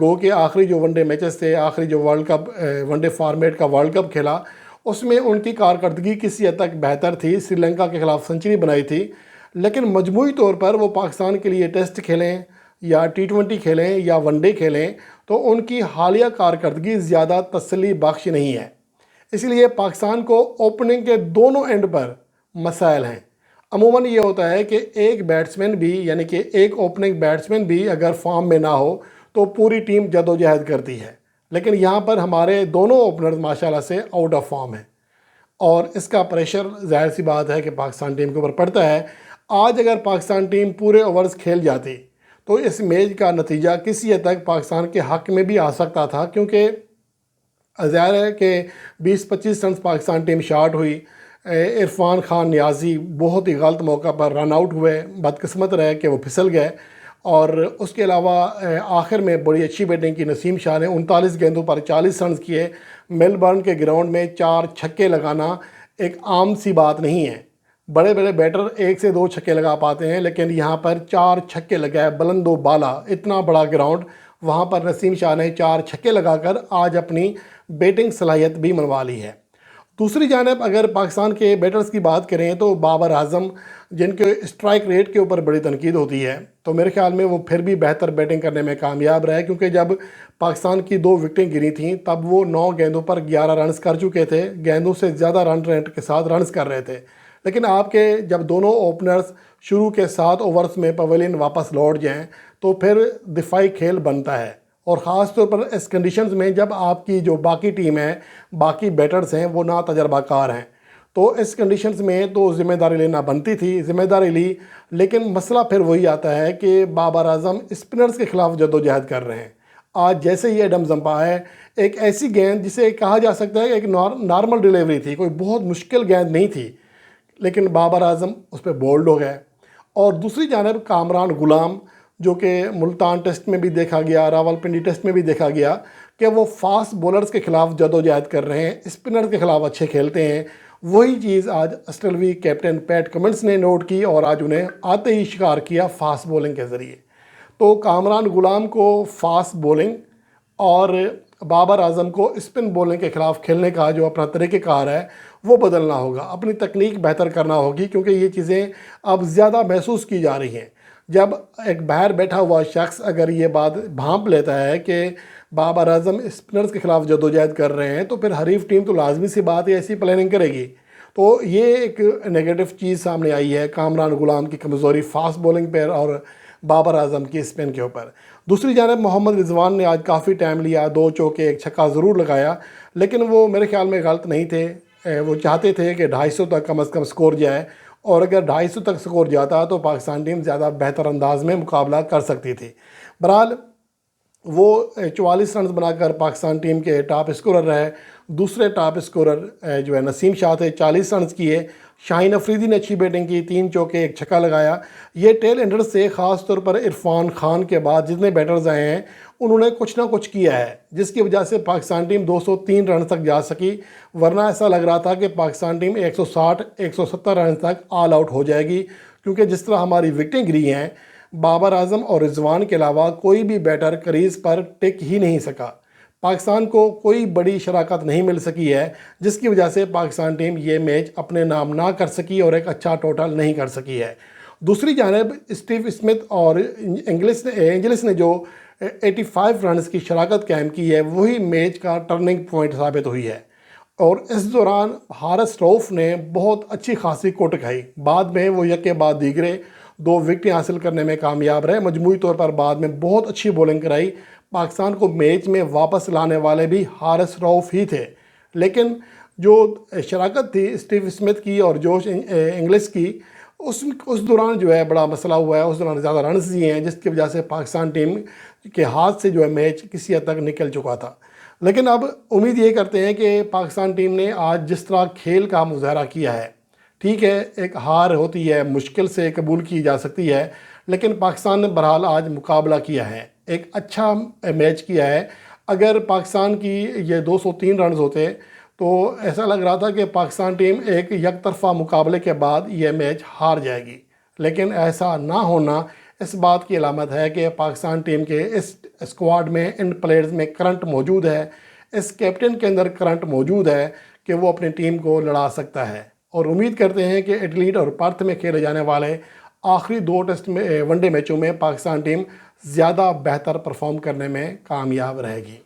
گو کہ آخری جو ون ڈے میچز تھے، آخری جو world cup one day format کا ورلڈ کپ کھیلا، اس میں ان کی کارکردگی کسی حد تک بہتر تھی، سری لنکا کے خلاف سنچری بنائی تھی، لیکن مجموعی طور پر وہ پاکستان کے لیے ٹیسٹ کھیلیں یا T20 کھیلیں یا ون ڈے کھیلیں تو ان کی حالیہ کارکردگی زیادہ تسلی بخش نہیں ہے۔ اس لیے پاکستان کو اوپننگ کے دونوں اینڈ پر مسائل ہیں۔ عموماً یہ ہوتا ہے کہ ایک بیٹسمین بھی، یعنی کہ ایک اوپننگ بیٹسمین بھی اگر فارم میں نہ ہو تو پوری ٹیم جد و جہد کرتی ہے، لیکن یہاں پر ہمارے دونوں اوپنرز ماشاءاللہ سے آؤٹ آف فارم ہیں، اور اس کا پریشر ظاہر سی بات ہے کہ پاکستان ٹیم کے اوپر پڑتا ہے۔ آج اگر پاکستان ٹیم پورے اوورز کھیل جاتی تو اس میچ کا نتیجہ کسی حد تک پاکستان کے حق میں بھی آ سکتا تھا، کیونکہ ظاہر ہے کہ 20-25 رنز پاکستان ٹیم شارٹ ہوئی۔ عرفان خان نیازی بہت ہی غلط موقع پر رن آؤٹ ہوئے، بدقسمت رہے کہ وہ پھسل گئے، اور اس کے علاوہ آخر میں بڑی اچھی بیٹنگ کی نسیم شاہ نے 39 گیندوں پر 40 رنز کیے۔ میلبرن کے گراؤنڈ میں 4 چھکے لگانا ایک عام سی بات نہیں ہے، بڑے بڑے بیٹر 1 سے 2 چھکے لگا پاتے ہیں، لیکن یہاں پر 4 چھکے لگائے، بلند و بالا اتنا بڑا گراؤنڈ، وہاں پر نسیم شاہ نے 4 چھکے لگا کر آج اپنی بیٹنگ صلاحیت بھی منوا لی ہے۔ دوسری جانب اگر پاکستان کے بیٹرز کی بات کریں تو بابر اعظم، جن کے اسٹرائک ریٹ کے اوپر بڑی تنقید ہوتی ہے، تو میرے خیال میں وہ پھر بھی بہتر بیٹنگ کرنے میں کامیاب رہے، کیونکہ جب پاکستان کی 2 وکٹیں گری تھیں تب وہ 9 گیندوں پر 11 رنز کر چکے تھے، گیندوں سے زیادہ رن ریٹ کے ساتھ رنز کر رہے تھے۔ لیکن آپ کے جب دونوں اوپنرز شروع کے 7 اوورز میں پویلین واپس لوٹ جائیں تو پھر دفاعی کھیل بنتا ہے، اور خاص طور پر اس کنڈیشنز میں جب آپ کی جو باقی ٹیم ہے، باقی بیٹرز ہیں، وہ نا تجربہ کار ہیں، تو اس کنڈیشنز میں تو ذمہ داری لینا بنتی تھی، ذمہ داری لی، لیکن مسئلہ پھر وہی آتا ہے کہ بابر اعظم اسپنرز کے خلاف جد و جہد کر رہے ہیں۔ آج جیسے ہی ایڈم زمپا ہے، ایک ایسی گیند جسے کہا جا سکتا ہے کہ ایک نارمل ڈیلیوری تھی، کوئی بہت مشکل گیند نہیں تھی، لیکن بابر اعظم اس پہ بولڈ ہو گئے۔ اور دوسری جانب کامران غلام، جو کہ ملتان ٹیسٹ میں بھی دیکھا گیا، راول پنڈی ٹیسٹ میں بھی دیکھا گیا کہ وہ فاسٹ بولرز کے خلاف جد و جہد کر رہے ہیں، اسپنر کے خلاف اچھے کھیلتے ہیں۔ وہی چیز آج آسٹریلوی کیپٹن پیٹ کمنس نے نوٹ کی اور آج انہیں آتے ہی شکار کیا فاسٹ بولنگ کے ذریعے۔ تو کامران غلام کو فاسٹ بولنگ اور بابر اعظم کو اسپن بولنگ کے خلاف کھیلنے کا جو اپنا طریقہ کار ہے وہ بدلنا ہوگا، اپنی تکنیک بہتر کرنا ہوگی، کیونکہ یہ چیزیں اب زیادہ محسوس کی جا رہی ہیں۔ جب ایک باہر بیٹھا ہوا شخص اگر یہ بات بھانپ لیتا ہے کہ بابر اعظم اسپنرز کے خلاف جدوجہد کر رہے ہیں تو پھر حریف ٹیم تو لازمی سی بات ہے ایسی پلاننگ کرے گی۔ تو یہ ایک نیگیٹو چیز سامنے آئی ہے کامران غلام کی کمزوری فاسٹ بولنگ پر اور بابر اعظم کی اسپن کے اوپر۔ دوسری جانب محمد رضوان نے آج کافی ٹائم لیا، 2 چوکے 1 چھکا ضرور لگایا، لیکن وہ میرے خیال میں غلط نہیں تھے۔ وہ چاہتے تھے کہ 250 تک کم از کم سکور جائے، اور اگر 250 تک سکور جاتا تو پاکستان ٹیم زیادہ بہتر انداز میں مقابلہ کر سکتی تھی۔ بہرحال وہ 44 رنز بنا کر پاکستان ٹیم کے ٹاپ اسکورر رہے۔ دوسرے ٹاپ اسکورر جو ہے نسیم شاہ تھے، 40 رنز کیے۔ شاہین افریدی نے اچھی بیٹنگ کی، 3 چوکے 1 چھکا لگایا۔ یہ ٹیل اینڈر سے خاص طور پر عرفان خان کے بعد جتنے بیٹرز آئے ہیں انہوں نے کچھ نہ کچھ کیا ہے، جس کی وجہ سے پاکستان ٹیم 203 رنز تک جا سکی، ورنہ ایسا لگ رہا تھا کہ پاکستان ٹیم 160-170 رنز تک آل آؤٹ ہو جائے گی، کیونکہ جس طرح ہماری وکٹیں گری ہیں، بابر اعظم اور رضوان کے علاوہ کوئی بھی بیٹر کریز پر ٹک ہی نہیں سکا۔ پاکستان کو کوئی بڑی شراکت نہیں مل سکی ہے، جس کی وجہ سے پاکستان ٹیم یہ میچ اپنے نام نہ کر سکی اور ایک اچھا ٹوٹل نہیں کر سکی ہے۔ دوسری جانب اسٹیو اسمتھ اور اینجلس نے جو 85 رنز کی شراکت قائم کی ہے، وہی میچ کا ٹرننگ پوائنٹ ثابت ہوئی ہے، اور اس دوران حارث رؤف نے بہت اچھی خاصی کوٹ کھائی۔ بعد میں وہ یک کے بعد دیگرے 2 وکٹیں حاصل کرنے میں کامیاب رہے۔ مجموعی طور پر بعد میں بہت اچھی بولنگ کرائی۔ پاکستان کو میچ میں واپس لانے والے بھی حارث رؤف ہی تھے، لیکن جو شراکت تھی اسٹیو اسمتھ کی اور جوش انگلس کی، اس دوران جو ہے بڑا مسئلہ ہوا ہے، اس دوران زیادہ رنز دیے ہیں، جس کی وجہ سے پاکستان ٹیم کے ہاتھ سے جو ہے میچ کسی حد تک نکل چکا تھا۔ لیکن اب امید یہ کرتے ہیں کہ پاکستان ٹیم نے آج جس طرح کھیل کا مظاہرہ کیا ہے، ٹھیک ہے ایک ہار ہوتی ہے، مشکل سے قبول کی جا سکتی ہے، لیکن پاکستان نے بہرحال آج مقابلہ کیا ہے، ایک اچھا میچ کیا ہے۔ اگر پاکستان کی یہ 203 رنز ہوتے تو ایسا لگ رہا تھا کہ پاکستان ٹیم ایک یک طرفہ مقابلے کے بعد یہ میچ ہار جائے گی، لیکن ایسا نہ ہونا اس بات کی علامت ہے کہ پاکستان ٹیم کے اس اسکواڈ میں ان پلیئرز میں کرنٹ موجود ہے، اس کیپٹن کے اندر کرنٹ موجود ہے کہ وہ اپنی ٹیم کو لڑا سکتا ہے، اور امید کرتے ہیں کہ ایڈیلیڈ اور پرتھ میں کھیلے جانے والے آخری 2 ٹیسٹ میں ون ڈے میچوں میں پاکستان ٹیم زیادہ بہتر پرفارم کرنے میں کامیاب رہے گی۔